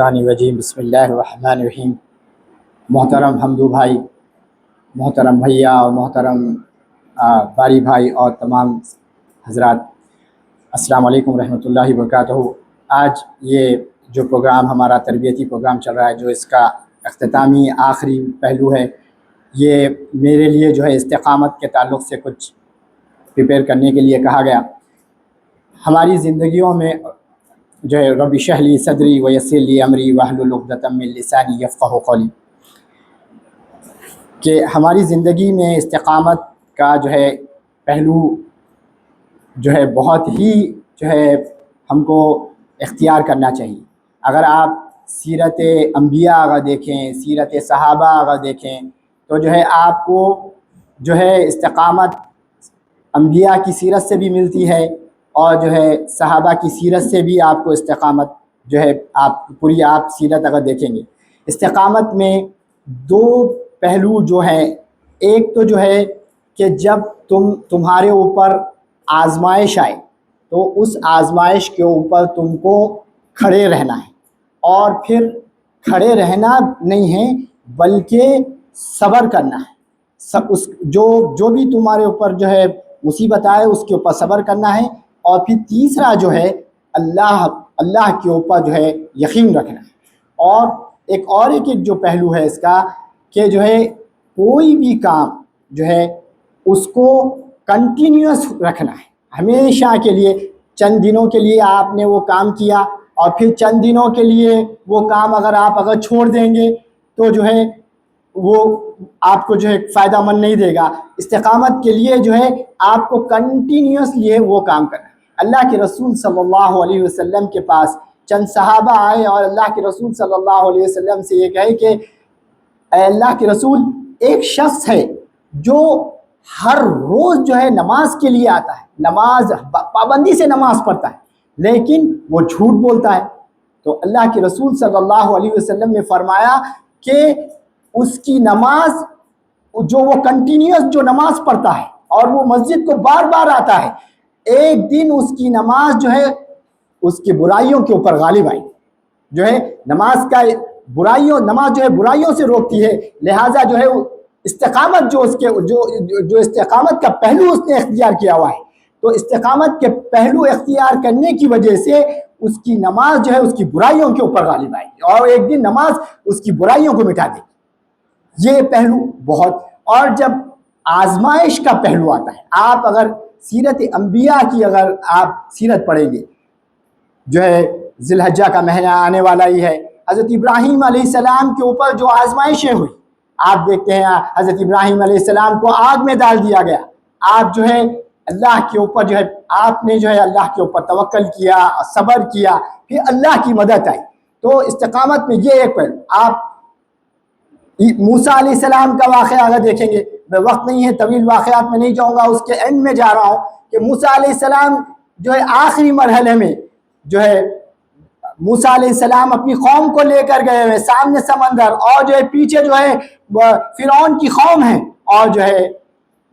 वजीम बिस्मिल्लाहिर्रहमानिर्रहीम। मोहतरम हमदू भाई, मोहतरम भैया और मोहतरम बारी भाई और तमाम हजरात, अस्सलाम वालेकुम रहमतुल्लाहि व बरकातहू। आज ये जो प्रोग्राम हमारा तरबियती प्रोग्राम चल रहा है, जो इसका अख्तामी आखिरी पहलू है, ये मेरे लिए जो है इस्तिक़ामत के ताल्लुक़ से कुछ प्रिपेयर करने के लिए कहा गया। हमारी ज़िंदगियों में जो है रब्बि इश्रह ली सदरी व यस्सिर ली अमरी वहलुल उक़दतम मिन लिसानी यफ़क़हू क़ौली, कि हमारी ज़िंदगी में इस्तिक़ामत का जो है पहलू जो है बहुत ही जो है हमको इख्तियार करना चाहिए। अगर आप सीरत अंबिया अगर देखें, सीरत सहाबा अगर देखें, तो जो है आपको जो है इस्तिक़ामत अंबिया की सीरत से भी मिलती है और जो है सहाबा की सीरत से भी आपको इस्तिक़ामत जो है आप पूरी आप सीरत अगर देखेंगे। इस्तिक़ामत में दो पहलू जो हैं, एक तो जो है कि जब तुम्हारे ऊपर आजमाइश आए तो उस आजमाइश के ऊपर तुमको खड़े रहना है, और फिर खड़े रहना नहीं है बल्कि सब्र करना है। सब उस जो भी तुम्हारे ऊपर जो है मुसीबत आए उसके ऊपर सब्र करना है, और फिर तीसरा जो है अल्लाह के ऊपर जो है यकीन रखना है। और एक जो पहलू है इसका कि जो है कोई भी काम जो है उसको कंटिन्यूअस रखना है। हमेशा के लिए, चंद दिनों के लिए आपने वो काम किया और फिर चंद दिनों के लिए वो काम अगर छोड़ देंगे तो जो है वो आपको जो है फ़ायदा मंद नहीं देगा। इस्तिक़ामत के लिए जो है आपको कंटिन्यूअसली वो काम करना है। अल्लाह के रसूल सल्लल्लाहु अलैहि वसल्लम के पास चंद सहाबा आए और अल्लाह के रसूल सल्लल्लाहु अलैहि वसल्लम से ये कहे कि अल्लाह के रसूल, एक शख्स है जो हर रोज़ जो है नमाज के लिए आता है, नमाज पाबंदी से नमाज पढ़ता है, लेकिन वो झूठ बोलता है। तो अल्लाह के रसूल सल्लल्लाहु अलैहि वसल्लम ने फरमाया कि उसकी नमाज जो वो कंटिन्यूअस जो नमाज पढ़ता है और वो मस्जिद को बार बार आता है, एक दिन उसकी नमाज जो है उसकी बुराइयों के ऊपर गालिब आई। जो है नमाज जो है बुराइयों से रोकती है, लिहाजा जो है इस्तिक़ामत जो उसके जो इस्तिक़ामत का पहलू उसने इख्तियार किया हुआ है, तो इस्तिक़ामत के पहलू इख्तियार करने की वजह से उसकी नमाज जो है उसकी बुराइयों के ऊपर गालिब आएगी और एक दिन नमाज उसकी बुराइयों को मिटा देगी। ये पहलू बहुत। और जब आजमाइश का पहलू आता है, आप अगर सीरत अंबिया की अगर आप सीरत पढ़ेंगे, जो है ज़िलहज्जा का महीना आने वाला ही है, हज़रत इब्राहीम अलैहिस्सलाम के ऊपर जो आजमाइशें हुई, आप देखते हैं हज़रत इब्राहीम अलैहिस्सलाम को आग में डाल दिया गया। आप जो है अल्लाह के ऊपर जो है आपने जो है अल्लाह के ऊपर तवक्कल किया, सब्र किया, फिर अल्लाह की मदद आई। तो इस्तिक़ामत में ये एक पहलू। आप मूसा अलैहिस्सलाम का वाक़या अगर देखेंगे, मैं वक्त नहीं है तवील वाक़यात में नहीं जाऊँगा, उसके एंड में जा रहा हूँ कि मूसा अलैहिस्सलाम जो है आखिरी मरहले में जो है मूसा अलैहिस्सलाम अपनी कौम को लेकर गए हुए, सामने समंदर और जो है पीछे जो है फिरौन की कौम है, और जो है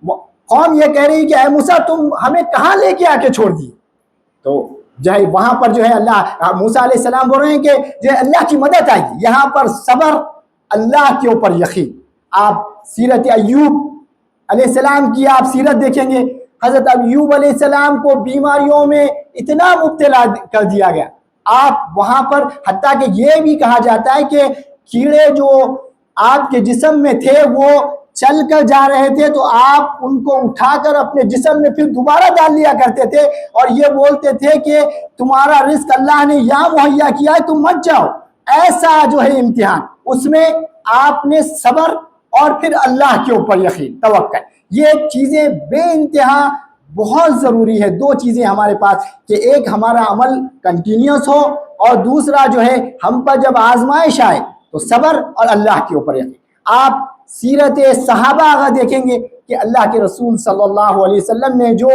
कौम ये कह रही कि ऐ मूसा तुम हमें कहाँ लेके आके छोड़ दिए। तो जो है वहाँ पर जो है अल्लाह मूसा अलैहिस्सलाम बोल रहे हैं कि जो है अल्लाह की मदद आएगी। यहाँ पर सब्र, अल्लाह के ऊपर यकीन। आप सीरत अय्यूब अलैहिस्सलाम की आप सीरत देखेंगे, हज़रत अय्यूब अलैहिस्सलाम को बीमारियों में इतना मुब्तला कर दिया गया। आप वहाँ पर हत्ता कि ये भी कहा जाता है कि कीड़े जो आपके जिस्म में थे वो चल कर जा रहे थे तो आप उनको उठाकर अपने जिस्म में फिर दोबारा डाल लिया करते थे और ये बोलते थे कि तुम्हारा रिस्क अल्लाह ने यहाँ मुहैया किया है, तुम मत जाओ। ऐसा जो है इम्तिहान, उसमें आपने सब्र और फिर अल्लाह के ऊपर यकीन, तवक्कुल, ये चीज़ें बेइंतहा बहुत ज़रूरी है। दो चीज़ें हमारे पास कि एक हमारा अमल कंटिन्यूस हो और दूसरा जो है हम पर जब आजमाइश आए तो सब्र और अल्लाह के ऊपर यकीन। आप सीरत सहाबा अगर देखेंगे कि अल्लाह के रसूल सल्लल्लाहु अलैहि वसल्लम ने जो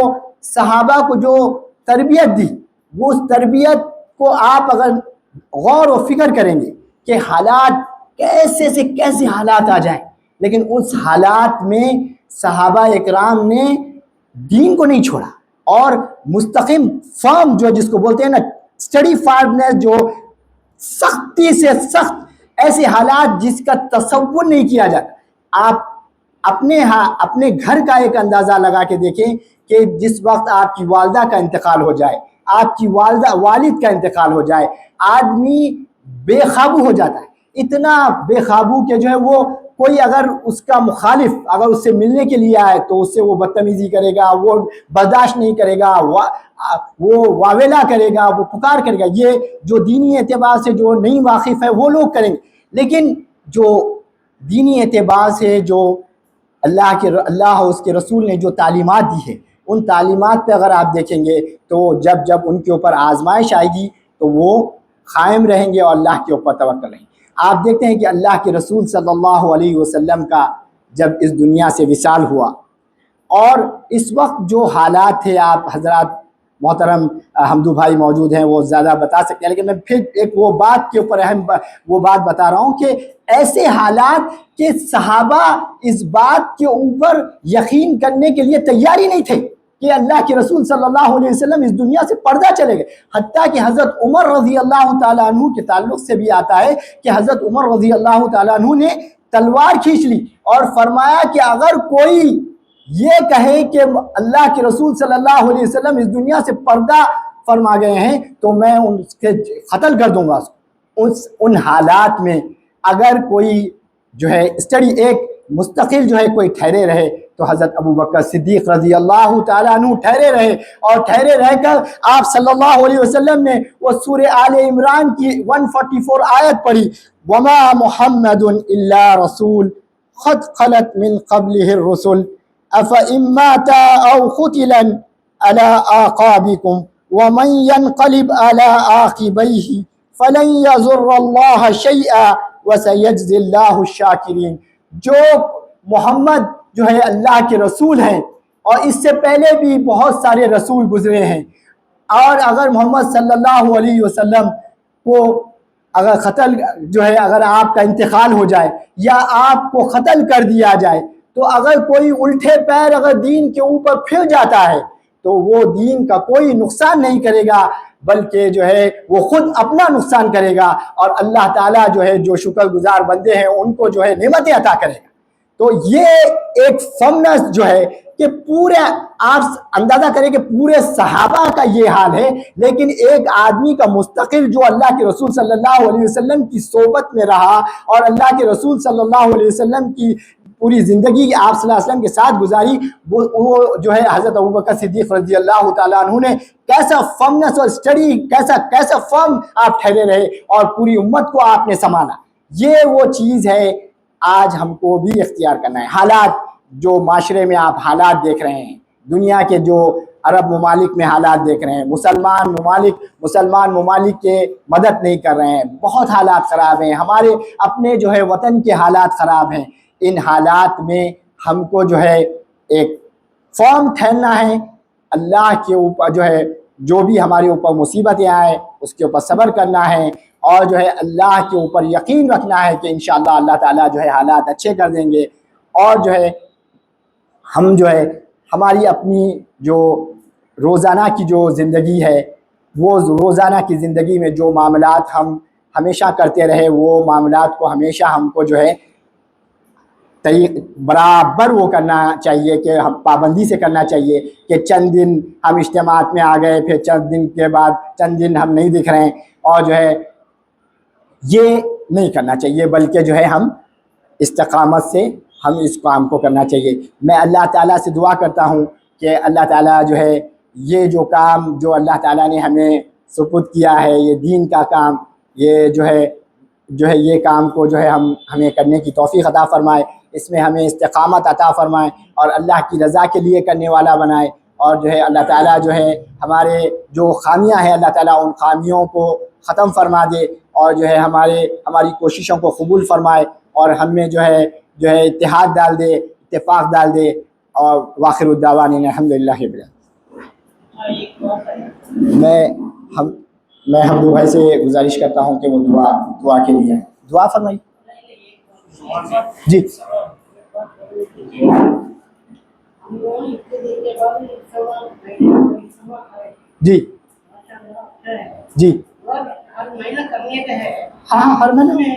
सहाबा को जो तरबियत दी, वो उस तरबियत को आप अगर गौर व फिक्र करेंगे कि हालात कैसे से कैसे हालात आ जाए, लेकिन उस हालात में सहाबा इकराम ने दीन को नहीं छोड़ा और मुस्तकिम फर्म जो जिसको बोलते हैं ना स्टडी फार्मनेस, जो سختی سے سخت ایسے حالات جس کا تصور نہیں کیا جاتا۔ آپ اپنے گھر کا ایک اندازہ لگا کے دیکھیں کہ جس وقت آپ کی والدہ کا انتقال ہو جائے، آپ کی والد کا انتقال ہو جائے، آدمی بے قابو ہو جاتا ہے، اتنا بے قابو کہ جو ہے وہ کوئی اگر اس کا مخالف اگر اس سے ملنے کے لیے آئے تو اس سے وہ بدتمیزی کرے گا، وہ برداشت نہیں کرے گا، وہ واویلا کرے گا، وہ پکار کرے گا۔ یہ جو دینی اعتبار سے جو نہیں واقف ہے وہ لوگ کریں گے، لیکن جو دینی اعتبار سے جو اللہ اور اس کے رسول نے جو تعلیمات دی ہے، ان تعلیمات پہ اگر آپ دیکھیں گے تو جب ان کے اوپر آزمائش آئے گی تو وہ قائم رہیں گے اور اللہ کے اوپر توکل رہیں گے۔ آپ دیکھتے ہیں کہ اللہ کے رسول صلی اللہ علیہ وسلم کا جب اس دنیا سے وصال ہوا اور اس وقت جو حالات تھے، آپ حضرات محترم حمدو بھائی موجود ہیں وہ زیادہ بتا سکتے ہیں، لیکن میں پھر ایک وہ بات کے اوپر وہ بات بتا رہا ہوں کہ ایسے حالات کہ صحابہ اس بات کے اوپر یقین کرنے کے لیے تیاری نہیں تھے کہ اللہ کے رسول صلی اللہ علیہ وسلم اس دنیا سے پردہ چلے گئے۔ حتیٰ کہ حضرت عمر رضی اللہ تعالیٰ عنہ کے تعلق سے بھی آتا ہے کہ حضرت عمر رضی اللہ تعالیٰ عنہ نے تلوار کھینچ لی اور فرمایا کہ اگر کوئی یہ کہے کہ اللہ کے رسول صلی اللہ علیہ وسلم اس دنیا سے پردہ فرما گئے ہیں تو میں ان کے قتل کر دوں گا۔ ان حالات میں اگر کوئی جو ہے اسٹڈی ایک مستقل جو ہے کوئی ٹھہرے رہے تو حضرت ابو بکر صدیق رضی اللہ تعالیٰ عنہ ٹھہرے رہے، اور ٹھہرے رہ کر آپ صلی اللہ علیہ وسلم نے وہ سورہ آل عمران کی 144 آیت پڑھی، وما محمد الا رسول قد خلت من قبلہ الرسل افإن مات او قتلا على آقابكم ومن ينقلب على عاقبيه فلن يضر الله شيئا وسيجزي الله الشاكرين۔ جو محمد جو ہے اللہ کے رسول ہیں اور اس سے پہلے بھی بہت سارے رسول گزرے ہیں، اور اگر محمد صلی اللہ علیہ وسلم کو اگر قتل جو ہے اگر آپ کا انتقال ہو جائے یا آپ کو قتل کر دیا جائے تو اگر کوئی الٹے پیر اگر دین کے اوپر پھر جاتا ہے تو وہ دین کا کوئی نقصان نہیں کرے گا بلکہ جو ہے وہ خود اپنا نقصان کرے گا، اور اللہ تعالیٰ جو ہے جو شکر گزار بندے ہیں ان کو جو ہے نعمتیں عطا کرے گا۔ تو یہ ایک فمنس جو ہے کہ پورے آپ اندازہ کریں کہ پورے صحابہ کا یہ حال ہے، لیکن ایک آدمی کا مستقل جو اللہ کے رسول صلی اللہ علیہ وسلم کی صحبت میں رہا اور اللہ کے رسول صلی اللہ علیہ وسلم کی پوری زندگی آپ صلی اللہ علیہ وسلم کے ساتھ گزاری، وہ جو ہے حضرت ابوبکر صدیق رضی اللہ تعالیٰ عنہ نے کیسا فمنس اور اسٹڈی کیسا فرم آپ ٹھہرے رہے اور پوری امت کو آپ نے سنبھالا۔ یہ وہ چیز ہے آج ہم کو بھی اختیار کرنا ہے۔ حالات جو معاشرے میں آپ حالات دیکھ رہے ہیں، دنیا کے جو عرب ممالک میں حالات دیکھ رہے ہیں، مسلمان ممالک کے مدد نہیں کر رہے ہیں، بہت حالات خراب ہیں، ہمارے اپنے جو ہے وطن کے حالات خراب ہیں۔ ان حالات میں ہم کو جو ہے ایک فرم ٹھہرنا ہے، اللہ کے اوپر جو ہے جو بھی ہمارے اوپر مصیبتیں آئیں اس کے اوپر صبر کرنا ہے، اور جو ہے اللہ کے اوپر یقین رکھنا ہے کہ انشاءاللہ اللہ تعالیٰ جو ہے حالات اچھے کر دیں گے، اور جو ہے ہم جو ہے ہماری اپنی جو روزانہ کی جو زندگی ہے وہ روزانہ کی زندگی میں جو معاملات ہم ہمیشہ کرتے رہے وہ معاملات کو ہمیشہ ہم کو جو ہے برابر وہ کرنا چاہیے کہ ہم پابندی سے کرنا چاہیے کہ چند دن ہم اجتماعات میں آ گئے پھر چند دن کے بعد چند دن ہم نہیں دکھ رہے ہیں، اور جو ہے یہ نہیں کرنا چاہیے، بلکہ جو ہے ہم استقامت سے ہم اس کام کو کرنا چاہیے۔ میں اللہ تعالیٰ سے دعا کرتا ہوں کہ اللہ تعالیٰ جو ہے یہ جو کام جو اللہ تعالیٰ نے ہمیں سپرد کیا ہے، یہ دین کا کام، یہ جو ہے یہ کام کو جو ہے ہمیں کرنے کی توفیق عطا فرمائے، اس میں ہمیں استقامت عطا فرمائے اور اللہ کی رضا کے لیے کرنے والا بنائے، اور جو ہے اللہ تعالیٰ جو ہے ہمارے جو خامیاں ہیں اللہ تعالیٰ ان خامیوں کو ختم فرما دے، اور جو ہے ہماری کوششوں کو قبول فرمائے، اور ہم میں جو ہے اتحاد ڈال دے، اتفاق ڈال دے، اور واخر الدعوانا الحمدللہ رب العالمین۔ میں حمدو بھائی سے گزارش کرتا ہوں کہ وہ دعا کے لیے دعا فرمائی۔ جی جی جی اور ہر مہینہ کرنے کا ہے ہاں ہاں ہر مہینے